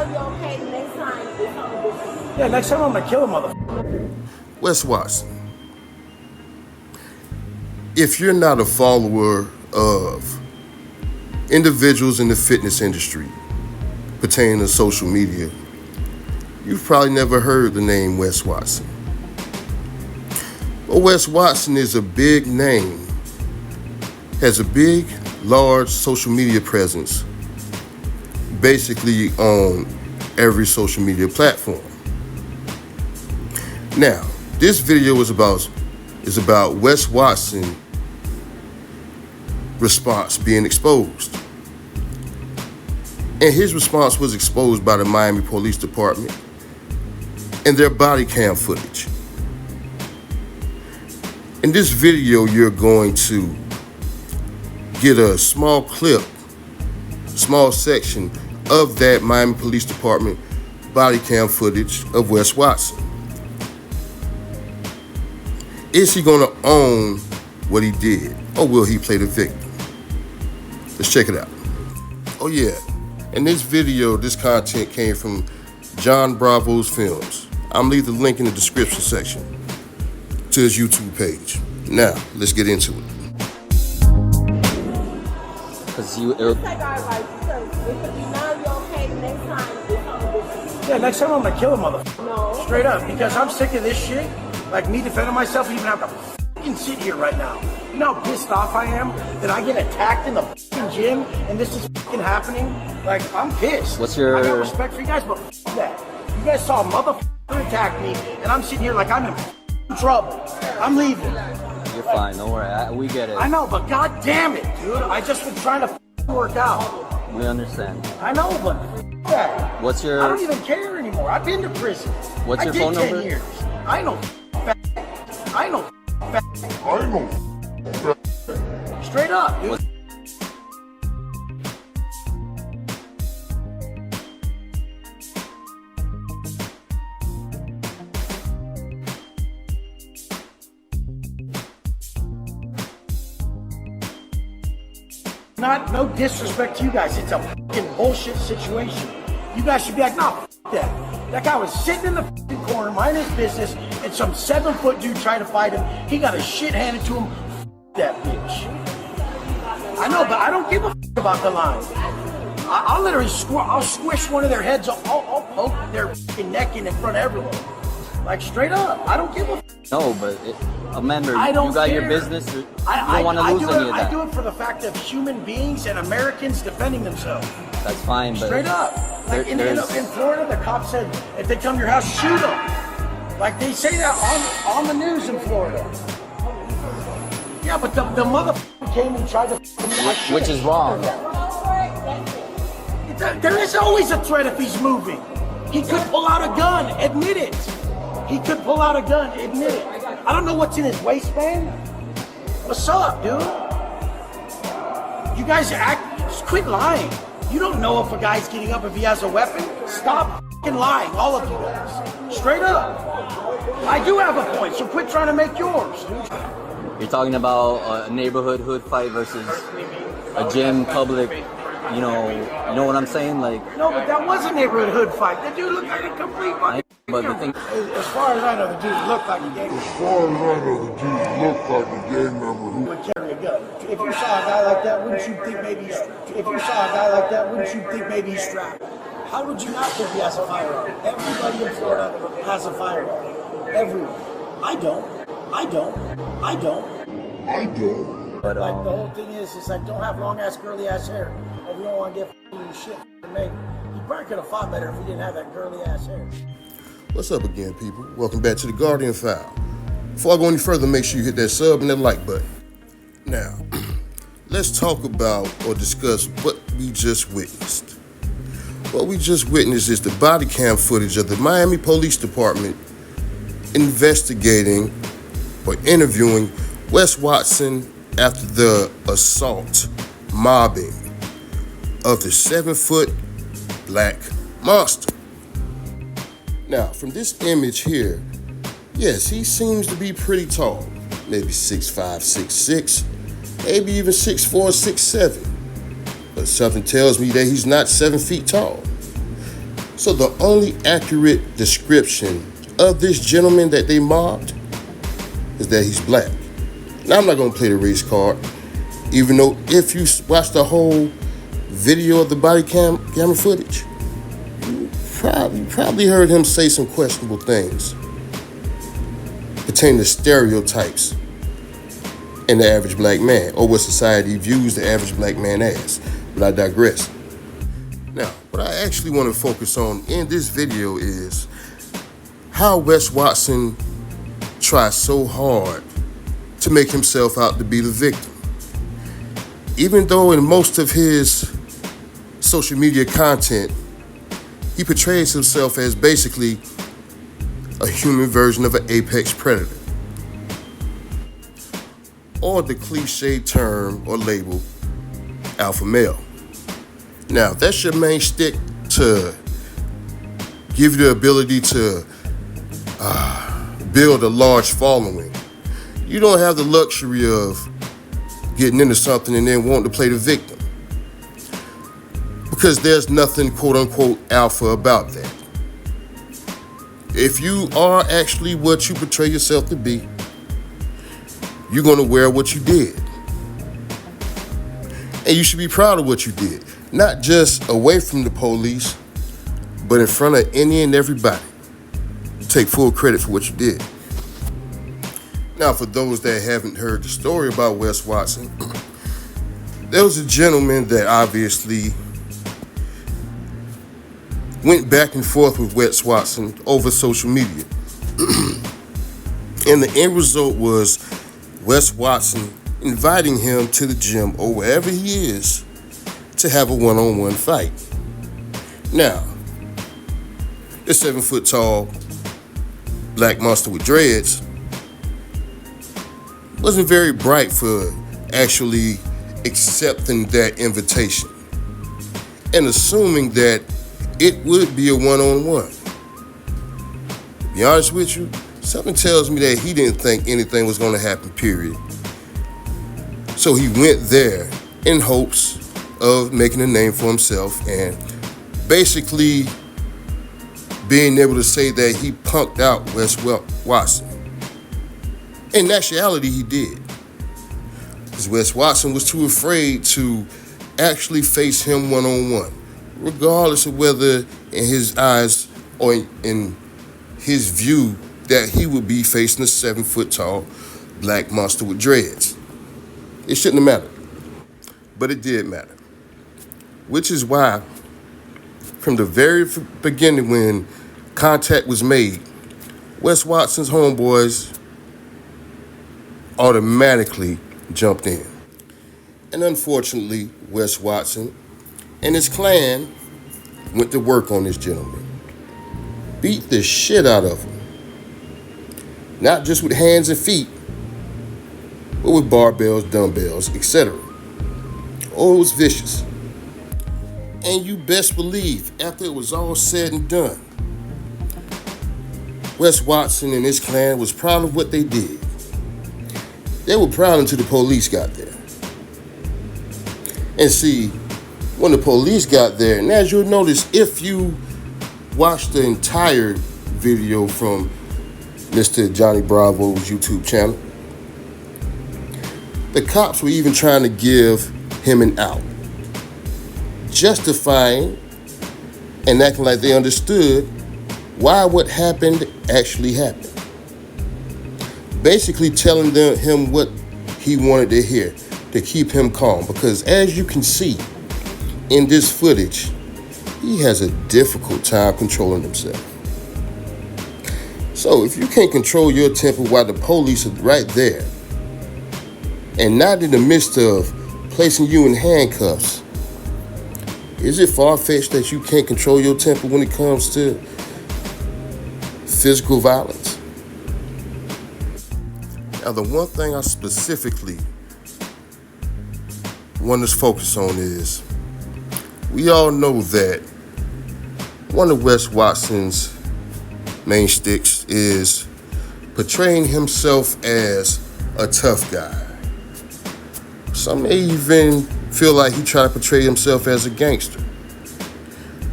you okay, the next time it's something different. Yeah, next time I'm gonna kill a motherfucker. Wes Watson, if you're not a follower of individuals in the fitness industry pertaining to social media, you've probably never heard the name Wes Watson. Well, Wes Watson is a big name, has a big, large social media presence, basically on every social media platform. Now, this video is about Wes Watson response being exposed. And his response was exposed by the Miami Police Department and their body cam footage. In this video, you're going to get a small clip, small section of that Miami Police Department body cam footage of Wes Watson. Is he going to own what he did, or will he play the victim? Let's check it out. Oh yeah, in this video, this content came from John Bravo's Films. I'm leave the link in the description section to his YouTube page. Now, let's get into it. Take our advice because it could be now you're okay, the next time it's something different. Yeah, next time I'm gonna kill a motherfucker. No. Straight up, because I'm sick of this shit. Like me defending myself, even have to fucking sit here right now. You know how pissed off I am that I get attacked in the fucking gym and this is fucking happening? Like, I'm pissed. What's your... I got respect for you guys, but fuck that. You guys saw a motherfucker attack me and I'm sitting here like I'm in trouble. I'm leaving. You're fine, don't worry. We get it. I know, but god damn it, dude. I just been trying to work out. We understand. I know, but that. What's your... I don't even care anymore. I've been to prison. What's your I did phone 10 number? years. I know. I know. Straight up, dude. No disrespect to you guys. It's a fucking bullshit situation. You guys should be like, nah, fuck that. That guy was sitting in the fucking corner, minding his business, and some 7-foot dude tried to fight him. He got his shit handed to him. Fuck that bitch. I know, but I don't give a fuck about the line. I'll literally I'll squish one of their heads. I'll poke their fucking neck in front of everyone. Like, straight up. I don't give a fuck. No, but remember, I don't you got care. your business. You don't want to lose any of that. I do it for the fact of human beings and Americans defending themselves. That's fine, but... Straight up. Like in Florida, the cop said, if they come to your house, shoot them. Like they say that on the news in Florida. Yeah, but the motherfucker came and tried to... Which is wrong. There is always a threat if he's moving. He could pull out a gun, admit it. He could pull out a gun, admit it. I don't know what's in his waistband. What's up, dude? You guys just quit lying. You don't know if a guy's getting up if he has a weapon. Stop f***ing lying, all of you guys. Straight up. I do have a point, so quit trying to make yours, dude. You're talking about a neighborhood hood fight versus a gym public. You know what I'm saying? Like, no, but that was a neighborhood hood fight. That dude looked like a complete fucking... But the thing... As far as I know, the dude looked like a gang member who would carry a gun. If you saw a guy like that, wouldn't you think maybe he's strapped? How would you not think he has a firearm? Everybody in Florida has a firearm. Everyone. I don't. But like the whole thing is like, don't have long ass girly ass hair. If you don't want to get f***ing shit to make. He probably could have fought better if he didn't have that girly ass hair. What's up again, people? Welcome back to the Guardian File. Before I go any further, make sure you hit that sub and that like button. Now, let's talk about or discuss what we just witnessed. What we just witnessed is the body cam footage of the Miami Police Department investigating or interviewing Wes Watson after the assault, mobbing of the 7-foot black monster. Now, from this image here, yes, he seems to be pretty tall. Maybe 6'5", 6'6", maybe even 6'4", 6'7". But something tells me that he's not 7 feet tall. So the only accurate description of this gentleman that they mobbed is that he's black. Now, I'm not going to play the race card, even though if you watch the whole video of the body camera footage, you probably heard him say some questionable things pertaining to stereotypes in the average black man, or what society views the average black man as. But I digress. Now, what I actually want to focus on in this video is how Wes Watson tries so hard to make himself out to be the victim. Even though in most of his social media content, he portrays himself as basically a human version of an apex predator, or the cliche term or label, alpha male. Now, if that's your main stick to give you the ability to build a large following, you don't have the luxury of getting into something and then wanting to play the victim, because there's nothing quote-unquote alpha about that. If you are actually what you portray yourself to be, you're going to wear what you did. And you should be proud of what you did. Not just away from the police, but in front of any and everybody. Take full credit for what you did. Now, for those that haven't heard the story about Wes Watson, there was a gentleman that obviously went back and forth with Wes Watson over social media. And the end result was Wes Watson inviting him to the gym or wherever he is to have a one-on-one fight. Now, the 7-foot-tall black monster with dreads wasn't very bright for actually accepting that invitation and assuming that it would be a one-on-one. To be honest with you, something tells me that he didn't think anything was going to happen, period. So he went there in hopes of making a name for himself and basically being able to say that he punked out Wes Watson. In actuality, he did. Because Wes Watson was too afraid to actually face him one-on-one, regardless of whether in his eyes or in his view that he would be facing a 7-foot-tall black monster with dreads. It shouldn't have mattered, but it did matter. Which is why, from the very beginning when contact was made, Wes Watson's homeboys automatically jumped in. And unfortunately, Wes Watson and his clan went to work on this gentleman. Beat the shit out of him. Not just with hands and feet, but with barbells, dumbbells, etc. Oh, it was vicious. And you best believe, after it was all said and done, Wes Watson and his clan was proud of what they did. They were proud until the police got there. And see, when the police got there, and as you'll notice, if you watch the entire video from Mr. Johnny Bravo's YouTube channel, the cops were even trying to give him an out, justifying and acting like they understood why what happened actually happened. Basically telling him what he wanted to hear to keep him calm, because as you can see in this footage, he has a difficult time controlling himself. So if you can't control your temper while the police are right there, and not in the midst of placing you in handcuffs, is it far-fetched that you can't control your temper when it comes to physical violence? Now, the one thing I specifically want to focus on is, we all know that one of Wes Watson's main sticks is portraying himself as a tough guy. Some may even feel like he tried to portray himself as a gangster.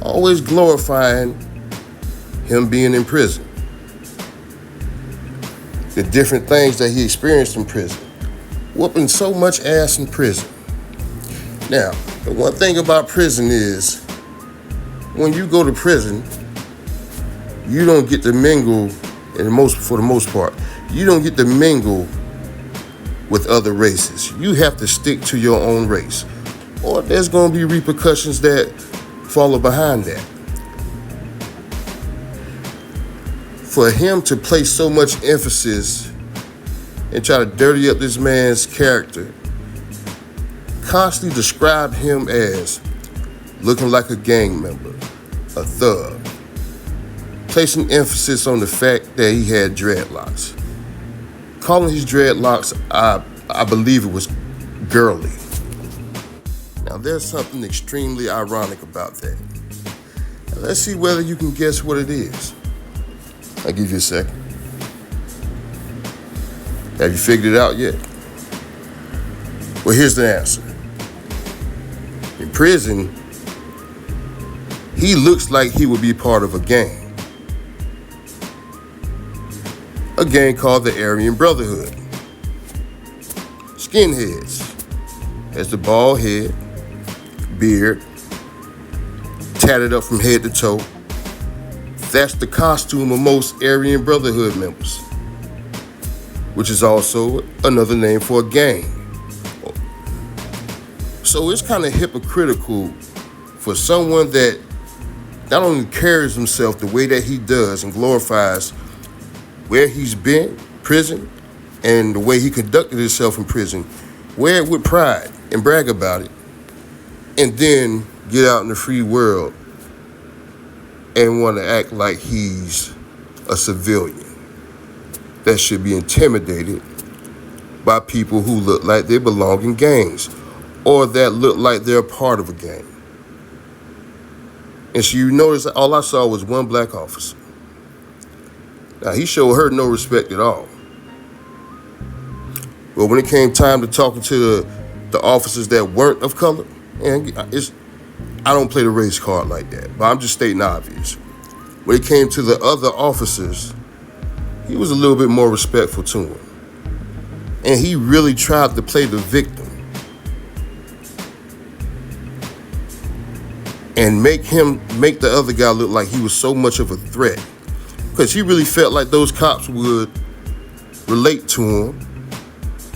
always glorifying him being in prison, the different things that he experienced in prison, whooping so much ass in prison. Now, the one thing about prison is, when you go to prison, you don't get to mingle, for the most part, you don't get to mingle with other races. You have to stick to your own race, or there's going to be repercussions that follow behind that. For him to place so much emphasis and try to dirty up this man's character, constantly describe him as looking like a gang member, a thug, placing emphasis on the fact that he had dreadlocks, calling his dreadlocks, I believe it was girly. Now there's something extremely ironic about that. Now, let's see whether you can guess what it is. I'll give you a second. Have you figured it out yet? Well, here's the answer. In prison, he looks like he would be part of a gang. A gang called the Aryan Brotherhood. Skinheads. Has the bald head, beard, tatted up from head to toe. That's the costume of most Aryan Brotherhood members, which is also another name for a gang. So it's kind of hypocritical for someone that not only carries himself the way that he does and glorifies where he's been, prison, and the way he conducted himself in prison, wear it with pride and brag about it, and then get out in the free world and want to act like he's a civilian that should be intimidated by people who look like they belong in gangs or that look like they're a part of a gang. And so you notice all I saw was one black officer. Now, he showed her no respect at all. But when it came time to talking to the officers that weren't of color, and I don't play the race card like that, but I'm just stating obvious. When it came to the other officers, he was a little bit more respectful to him. And he really tried to play the victim and make the other guy look like he was so much of a threat, because he really felt like those cops would relate to him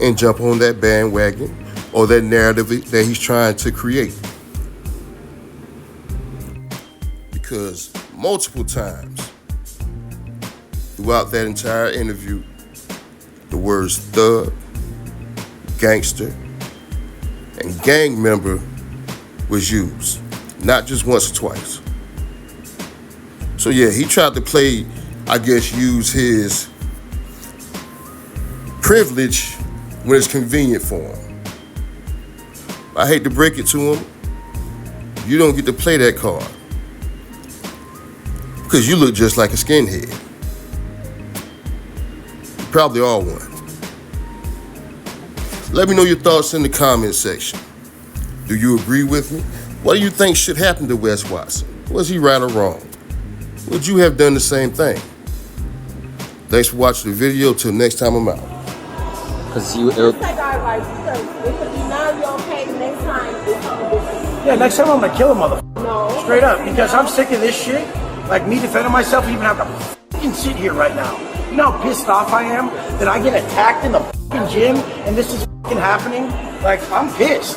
and jump on that bandwagon or that narrative that he's trying to create. Because multiple times throughout that entire interview, the words thug, gangster, and gang member was used, not just once or twice. So yeah, he tried to play, I guess, use his privilege when it's convenient for him. I hate to break it to him, you don't get to play that card, because you look just like a skinhead. You probably are one. Let me know your thoughts in the comment section. Do you agree with me? What do you think should happen to Wes Watson? Was he right or wrong? Would you have done the same thing? Thanks for watching the video. Till next time, I'm out. Let's take our advice, because it could be now you're okay, next time it's something different. Yeah, next time I'm gonna kill a motherfucker. No. Straight up, because I'm sick of this shit. Like me defending myself, even have to fucking sit here right now. You know how pissed off I am that I get attacked in the fucking gym and this is fucking happening? Like, I'm pissed.